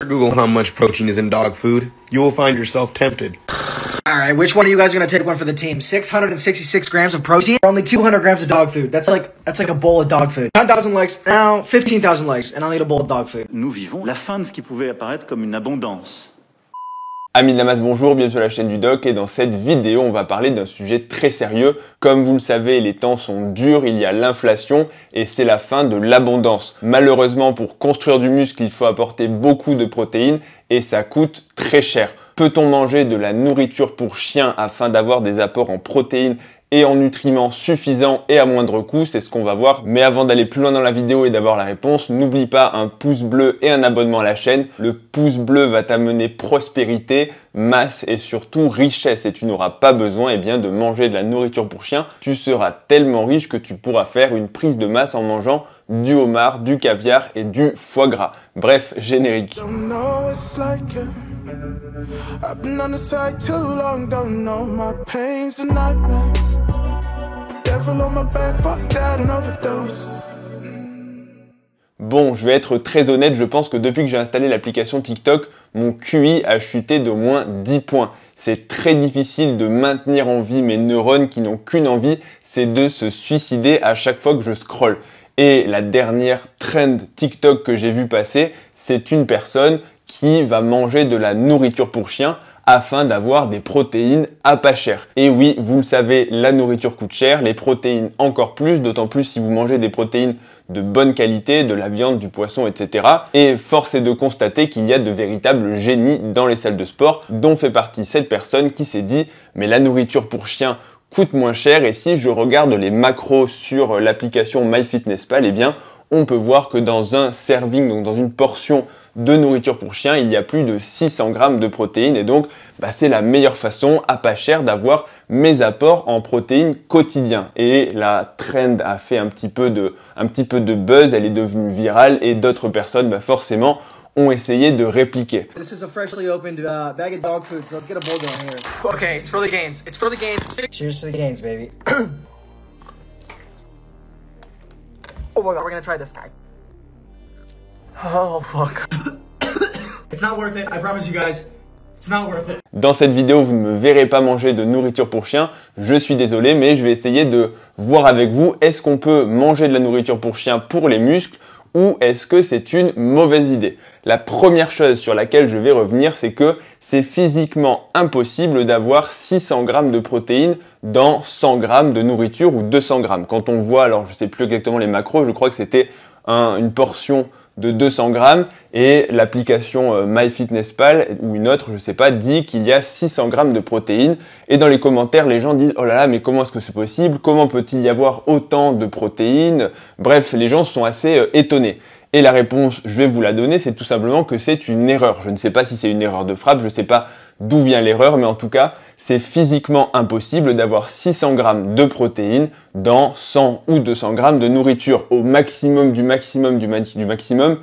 Google how much protein is in dog food. You will find yourself tempted. All right, which one of you guys are going to take one for the team? 666 grams of protein, or only 200 grams of dog food? That's like a bowl of dog food. 10,000 legs, now 15,000 legs, and I'll eat a bowl of dog food. Nous vivons la fin de ce qui pouvait apparaître comme une abondance. Amis de la masse, bonjour, bienvenue sur la chaîne du Doc et dans cette vidéo on va parler d'un sujet très sérieux. Comme vous le savez, les temps sont durs, il y a l'inflation et c'est la fin de l'abondance. Malheureusement, pour construire du muscle, il faut apporter beaucoup de protéines et ça coûte très cher. Peut-on manger de la nourriture pour chien afin d'avoir des apports en protéines et en nutriments suffisants et à moindre coût? C'est ce qu'on va voir. Mais avant d'aller plus loin dans la vidéo et d'avoir la réponse, n'oublie pas un pouce bleu et un abonnement à la chaîne. Le pouce bleu va t'amener prospérité, masse et surtout richesse. Et tu n'auras pas besoin de manger de la nourriture pour chien. Tu seras tellement riche que tu pourras faire une prise de masse en mangeant du homard, du caviar et du foie gras. Bref, générique. I've been on the side too long, don't know my pain's a nightmare. Devil on my back, fuck that and overdose. Bon, je vais être très honnête, je pense que depuis que j'ai installé l'application TikTok, mon QI a chuté d'au moins 10 points. C'est très difficile de maintenir en vie mes neurones qui n'ont qu'une envie, c'est de se suicider à chaque fois que je scrolle. Et la dernière trend TikTok que j'ai vu passer, c'est une personne qui va manger de la nourriture pour chien afin d'avoir des protéines à pas cher. Et oui, vous le savez, la nourriture coûte cher, les protéines encore plus, d'autant plus si vous mangez des protéines de bonne qualité, de la viande, du poisson, etc. Et force est de constater qu'il y a de véritables génies dans les salles de sport, dont fait partie cette personne qui s'est dit « mais la nourriture pour chien coûte moins cher et si je regarde les macros sur l'application MyFitnessPal, eh bien, on peut voir que dans un serving, donc dans une portion de nourriture pour chien, il y a plus de 600 grammes de protéines et donc c'est la meilleure façon à pas cher d'avoir mes apports en protéines quotidiens. Et la trend a fait un petit peu de buzz, elle est devenue virale et d'autres personnes forcément ont essayé de répliquer. This is a freshly opened bag of dog food, so let's get a bowl going here. Okay, it's for the gains. It's for the gains. Cheers to the gains, baby. Oh my god, we're gonna try this guy. Oh fuck. It's not worth it, I promise you guys. It's not worth it. Dans cette vidéo, vous ne me verrez pas manger de nourriture pour chien. Je suis désolé, mais je vais essayer de voir avec vous, est-ce qu'on peut manger de la nourriture pour chien pour les muscles ou est-ce que c'est une mauvaise idée? La première chose sur laquelle je vais revenir, c'est que c'est physiquement impossible d'avoir 600 grammes de protéines dans 100 grammes de nourriture ou 200 grammes. Quand on voit, alors je sais plus exactement les macros, je crois que c'était une portion de 200 grammes et l'application MyFitnessPal ou une autre, je sais pas, dit qu'il y a 600 grammes de protéines et dans les commentaires, les gens disent « Oh là là, mais comment est-ce que c'est possible? Comment peut-il y avoir autant de protéines ?» Bref, les gens sont assez étonnés. Et la réponse, je vais vous la donner, c'est tout simplement que c'est une erreur. Je ne sais pas si c'est une erreur de frappe, je ne sais pas d'où vient l'erreur, mais en tout cas, c'est physiquement impossible d'avoir 600 grammes de protéines dans 100 ou 200 grammes de nourriture. Au maximum du maximum du maximum,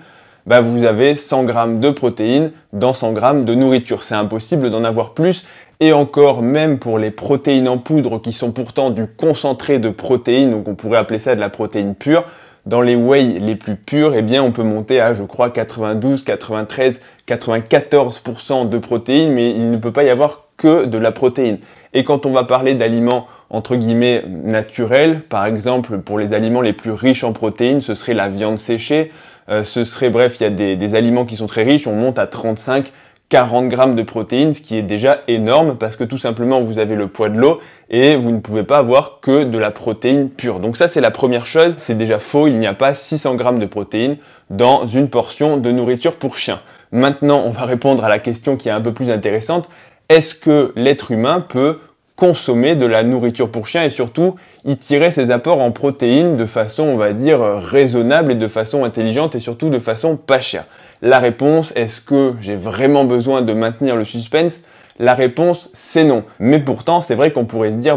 vous avez 100 grammes de protéines dans 100 grammes de nourriture. C'est impossible d'en avoir plus. Et encore, même pour les protéines en poudre qui sont pourtant du concentré de protéines, donc on pourrait appeler ça de la protéine pure, dans les whey les plus purs, eh bien on peut monter à, je crois, 92, 93, 94% de protéines, mais il ne peut pas y avoir que de la protéine. Et quand on va parler d'aliments entre guillemets naturels, par exemple pour les aliments les plus riches en protéines, ce serait la viande séchée, bref, il y a des aliments qui sont très riches, on monte à 35, 40 grammes de protéines, ce qui est déjà énorme parce que tout simplement vous avez le poids de l'eau et vous ne pouvez pas avoir que de la protéine pure. Donc ça c'est la première chose, c'est déjà faux, il n'y a pas 600 grammes de protéines dans une portion de nourriture pour chien. Maintenant on va répondre à la question qui est un peu plus intéressante, est-ce que l'être humain peut consommer de la nourriture pour chien et surtout y tirer ses apports en protéines de façon, on va dire, raisonnable et de façon intelligente et surtout de façon pas chère? La réponse, est-ce que j'ai vraiment besoin de maintenir le suspense? La réponse, c'est non. Mais pourtant, c'est vrai qu'on pourrait se dire,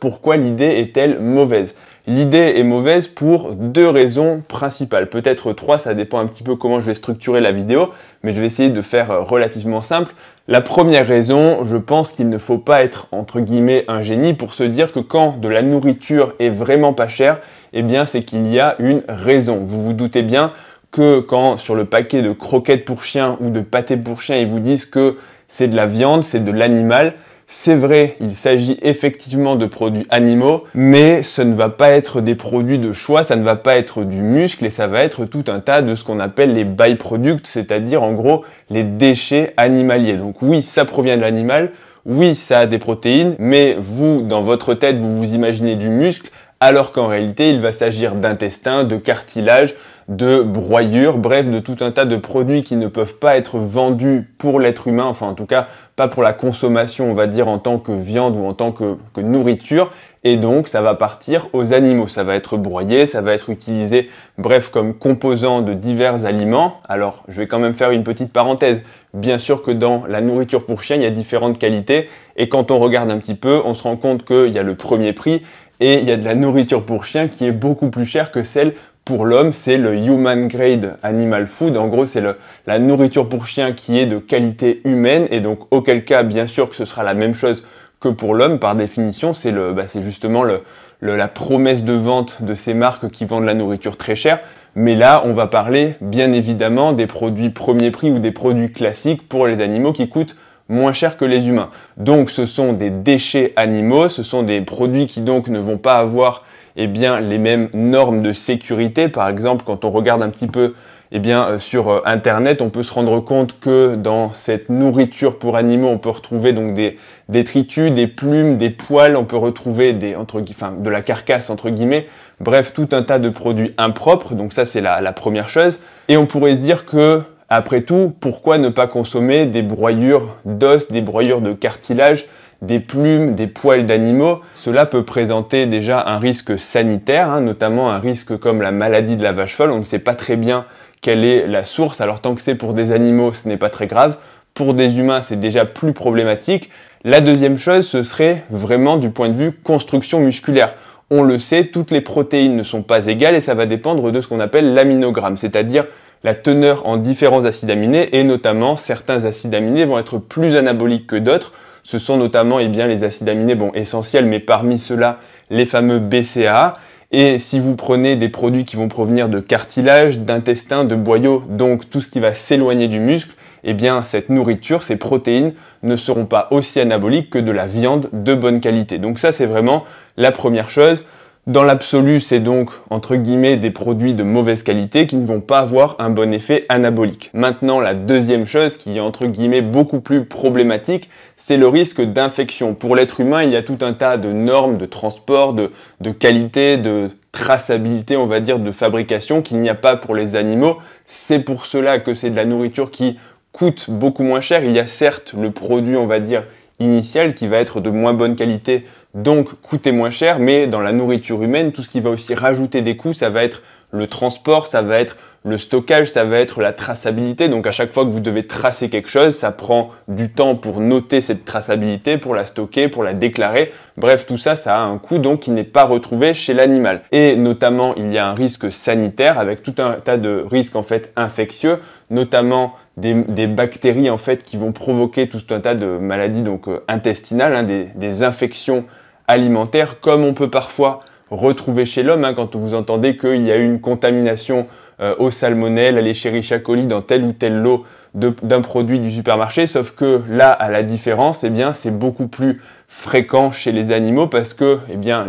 pourquoi l'idée est-elle mauvaise? L'idée est mauvaise pour deux raisons principales. Peut-être trois, ça dépend un petit peu comment je vais structurer la vidéo, mais je vais essayer de faire relativement simple. La première raison, je pense qu'il ne faut pas être, entre guillemets, un génie pour se dire que quand de la nourriture est vraiment pas chère, eh bien, c'est qu'il y a une raison. Vous vous doutez bien, que quand sur le paquet de croquettes pour chiens ou de pâté pour chiens, ils vous disent que c'est de la viande, c'est de l'animal. C'est vrai, il s'agit effectivement de produits animaux, mais ce ne va pas être des produits de choix, ça ne va pas être du muscle et ça va être tout un tas de ce qu'on appelle les byproducts, c'est-à-dire en gros les déchets animaliers. Donc oui, ça provient de l'animal, oui, ça a des protéines, mais vous, dans votre tête, vous vous imaginez du muscle, alors qu'en réalité, il va s'agir d'intestin, de cartilage, de broyures, bref, de tout un tas de produits qui ne peuvent pas être vendus pour l'être humain, enfin en tout cas pas pour la consommation, on va dire, en tant que viande ou en tant que nourriture, et donc ça va partir aux animaux, ça va être broyé, ça va être utilisé, bref, comme composant de divers aliments. Alors, je vais quand même faire une petite parenthèse. Bien sûr que dans la nourriture pour chien, il y a différentes qualités, et quand on regarde un petit peu, on se rend compte qu'il y a le premier prix, et il y a de la nourriture pour chien qui est beaucoup plus chère que celle pour l'homme, c'est le Human Grade Animal Food. En gros, c'est la nourriture pour chien qui est de qualité humaine, et donc auquel cas, bien sûr que ce sera la même chose que pour l'homme, par définition. C'est justement la promesse de vente de ces marques qui vendent la nourriture très chère. Mais là, on va parler bien évidemment des produits premier prix ou des produits classiques pour les animaux qui coûtent moins cher que les humains. Donc ce sont des déchets animaux, ce sont des produits qui donc ne vont pas avoir les mêmes normes de sécurité. Par exemple, quand on regarde un petit peu sur Internet, on peut se rendre compte que dans cette nourriture pour animaux, on peut retrouver donc des détritus, des plumes, des poils, on peut retrouver de la carcasse entre guillemets, bref, tout un tas de produits impropres. Donc ça, c'est la première chose. Et on pourrait se dire que, après tout, pourquoi ne pas consommer des broyures d'os, des broyures de cartilage, des plumes, des poils d'animaux? Cela peut présenter déjà un risque sanitaire, notamment un risque comme la maladie de la vache folle. On ne sait pas très bien quelle est la source. Alors tant que c'est pour des animaux, ce n'est pas très grave. Pour des humains, c'est déjà plus problématique. La deuxième chose, ce serait vraiment du point de vue construction musculaire. On le sait, toutes les protéines ne sont pas égales et ça va dépendre de ce qu'on appelle l'aminogramme, c'est-à-dire la teneur en différents acides aminés, et notamment certains acides aminés vont être plus anaboliques que d'autres. Ce sont notamment les acides aminés essentiels, mais parmi ceux-là, les fameux BCAA. Et si vous prenez des produits qui vont provenir de cartilage, d'intestin, de boyaux, donc tout ce qui va s'éloigner du muscle, cette nourriture, ces protéines ne seront pas aussi anaboliques que de la viande de bonne qualité. Donc ça, c'est vraiment la première chose. Dans l'absolu, c'est donc, entre guillemets, des produits de mauvaise qualité qui ne vont pas avoir un bon effet anabolique. Maintenant, la deuxième chose qui est, entre guillemets, beaucoup plus problématique, c'est le risque d'infection. Pour l'être humain, il y a tout un tas de normes de transport, de qualité, de traçabilité, on va dire, de fabrication qu'il n'y a pas pour les animaux. C'est pour cela que c'est de la nourriture qui coûte beaucoup moins cher. Il y a certes le produit, on va dire, initial qui va être de moins bonne qualité, donc coûter moins cher, mais dans la nourriture humaine, tout ce qui va aussi rajouter des coûts, ça va être le transport, ça va être le stockage, ça va être la traçabilité. Donc à chaque fois que vous devez tracer quelque chose, ça prend du temps pour noter cette traçabilité, pour la stocker, pour la déclarer. Bref, tout ça, ça a un coût donc qui n'est pas retrouvé chez l'animal. Et notamment, il y a un risque sanitaire avec tout un tas de risques en fait infectieux, notamment des bactéries en fait qui vont provoquer tout un tas de maladies donc intestinales, des infections alimentaires, comme on peut parfois retrouver chez l'homme quand vous entendez qu'il y a eu une contamination au salmonelle, à l'Escherichia coli dans tel ou tel lot d'un produit du supermarché, sauf que là, à la différence, c'est beaucoup plus fréquent chez les animaux parce que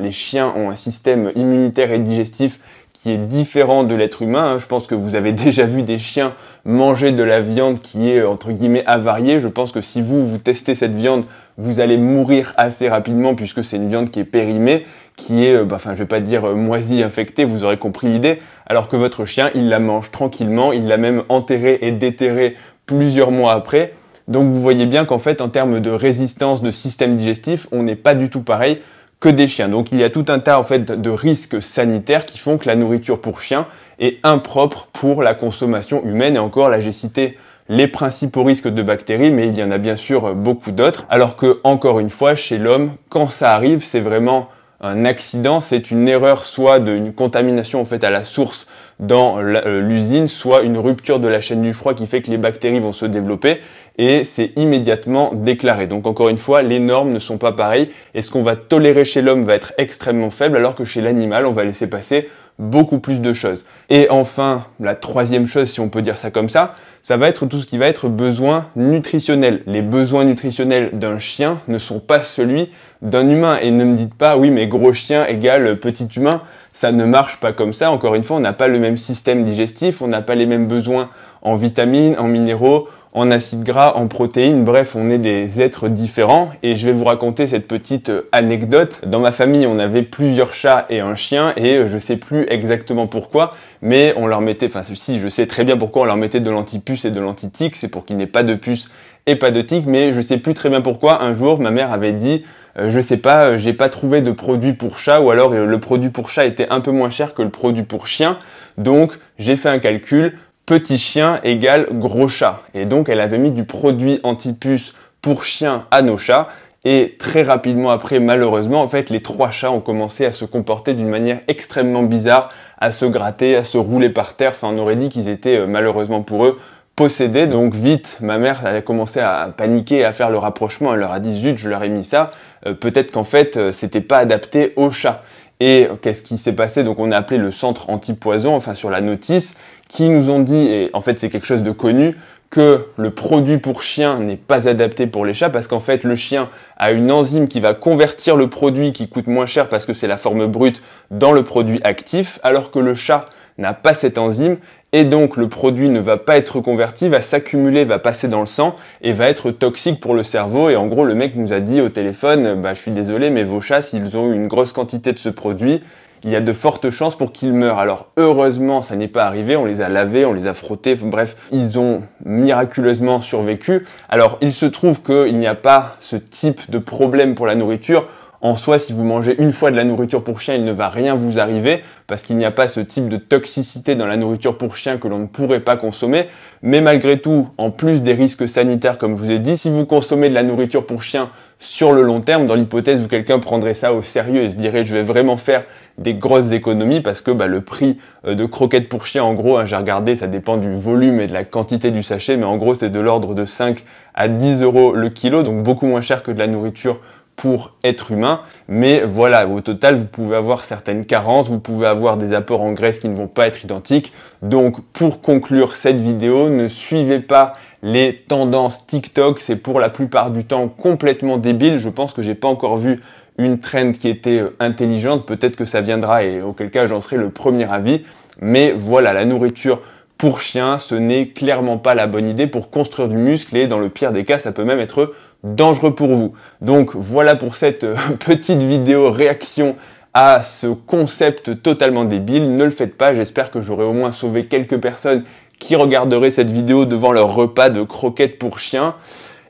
les chiens ont un système immunitaire et digestif qui est différent de l'être humain. Je pense que vous avez déjà vu des chiens manger de la viande qui est entre guillemets avariée. Je pense que si vous testez cette viande, vous allez mourir assez rapidement puisque c'est une viande qui est périmée, qui est, je vais pas dire moisie, infectée, vous aurez compris l'idée, alors que votre chien, il la mange tranquillement, il l'a même enterrée et déterrée plusieurs mois après. Donc vous voyez bien qu'en fait, en termes de résistance de système digestif, on n'est pas du tout pareil que des chiens. Donc il y a tout un tas en fait de risques sanitaires qui font que la nourriture pour chiens est impropre pour la consommation humaine. Et encore, là j'ai cité les principaux risques de bactéries, mais il y en a bien sûr beaucoup d'autres. Alors que, encore une fois, chez l'homme, quand ça arrive, c'est vraiment un accident, c'est une erreur soit d'une contamination en fait à la source dans l'usine, soit une rupture de la chaîne du froid qui fait que les bactéries vont se développer et c'est immédiatement déclaré. Donc encore une fois, les normes ne sont pas pareilles et ce qu'on va tolérer chez l'homme va être extrêmement faible alors que chez l'animal, on va laisser passer beaucoup plus de choses. Et enfin, la troisième chose, si on peut dire ça comme ça va être tout ce qui va être besoin nutritionnel. Les besoins nutritionnels d'un chien ne sont pas celui d'un humain. Et ne me dites pas, oui, mais gros chien égale petit humain. Ça ne marche pas comme ça. Encore une fois, on n'a pas le même système digestif, on n'a pas les mêmes besoins en vitamines, en minéraux, en acides gras, en protéines, bref, on est des êtres différents. Et je vais vous raconter cette petite anecdote. Dans ma famille, on avait plusieurs chats et un chien, et je sais plus exactement pourquoi, mais on leur mettait, enfin si, je sais très bien pourquoi on leur mettait de l'antipuce et de l'antitique, c'est pour qu'il n'y ait pas de puce et pas de tique, mais je sais plus très bien pourquoi. Un jour, ma mère avait dit, je sais pas, j'ai pas trouvé de produit pour chat, ou alors le produit pour chat était un peu moins cher que le produit pour chien, donc j'ai fait un calcul, petit chien égale gros chat. Et donc elle avait mis du produit anti-puce pour chien à nos chats. Et très rapidement après, malheureusement, en fait, les 3 chats ont commencé à se comporter d'une manière extrêmement bizarre, à se gratter, à se rouler par terre. Enfin, on aurait dit qu'ils étaient malheureusement pour eux possédés. Donc vite, ma mère a commencé à paniquer et à faire le rapprochement. Elle leur a dit zut, je leur ai mis ça. Peut-être qu'en fait, c'était pas adapté aux chats. Et qu'est-ce qui s'est passé? Donc on a appelé le centre anti-poison, enfin sur la notice, qui nous ont dit, et en fait c'est quelque chose de connu, que le produit pour chien n'est pas adapté pour les chats parce qu'en fait le chien a une enzyme qui va convertir le produit qui coûte moins cher parce que c'est la forme brute dans le produit actif, alors que le chat n'a pas cette enzyme et donc le produit ne va pas être converti, va s'accumuler, va passer dans le sang et va être toxique pour le cerveau. Et en gros le mec nous a dit au téléphone, je suis désolé mais vos chats s'ils ont une grosse quantité de ce produit, il y a de fortes chances pour qu'ils meurent. Alors heureusement, ça n'est pas arrivé, on les a lavés, on les a frottés, bref, ils ont miraculeusement survécu. Alors il se trouve qu'il n'y a pas ce type de problème pour la nourriture. En soi, si vous mangez une fois de la nourriture pour chien, il ne va rien vous arriver parce qu'il n'y a pas ce type de toxicité dans la nourriture pour chien que l'on ne pourrait pas consommer. Mais malgré tout, en plus des risques sanitaires, comme je vous ai dit, si vous consommez de la nourriture pour chien sur le long terme, dans l'hypothèse où quelqu'un prendrait ça au sérieux et se dirait je vais vraiment faire des grosses économies parce que le prix de croquettes pour chien, en gros, j'ai regardé, ça dépend du volume et de la quantité du sachet, mais en gros c'est de l'ordre de 5 à 10 € le kilo, donc beaucoup moins cher que de la nourriture pour être humain, mais voilà, au total, vous pouvez avoir certaines carences, vous pouvez avoir des apports en graisse qui ne vont pas être identiques. Donc, pour conclure cette vidéo, ne suivez pas les tendances TikTok, c'est pour la plupart du temps complètement débile. Je pense que j'ai pas encore vu une trend qui était intelligente, peut-être que ça viendra et auquel cas j'en serai le premier avis. Mais voilà, la nourriture pour chien, ce n'est clairement pas la bonne idée pour construire du muscle et dans le pire des cas, ça peut même être dangereux pour vous. Donc voilà pour cette petite vidéo réaction à ce concept totalement débile. Ne le faites pas, j'espère que j'aurai au moins sauvé quelques personnes qui regarderaient cette vidéo devant leur repas de croquettes pour chiens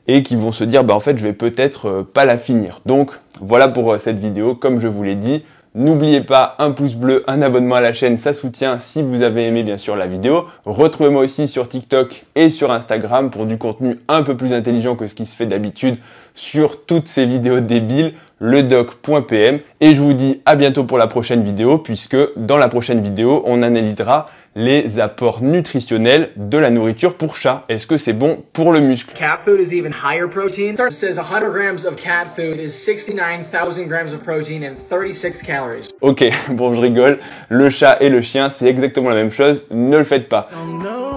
et qui vont se dire en fait je vais peut-être pas la finir. Donc voilà pour cette vidéo, comme je vous l'ai dit. N'oubliez pas un pouce bleu, un abonnement à la chaîne, ça soutient si vous avez aimé bien sûr la vidéo. Retrouvez-moi aussi sur TikTok et sur Instagram pour du contenu un peu plus intelligent que ce qui se fait d'habitude sur toutes ces vidéos débiles, ledoc.pm. Et je vous dis à bientôt pour la prochaine vidéo puisque dans la prochaine vidéo, on analysera les apports nutritionnels de la nourriture pour chat. Est-ce que c'est bon pour le muscle? Cat food is even higher protein. It says 100 grams of cat food is 69,000 grams of protein and 36 calories. Ok, bon je rigole, le chat et le chien c'est exactement la même chose, ne le faites pas. Oh no.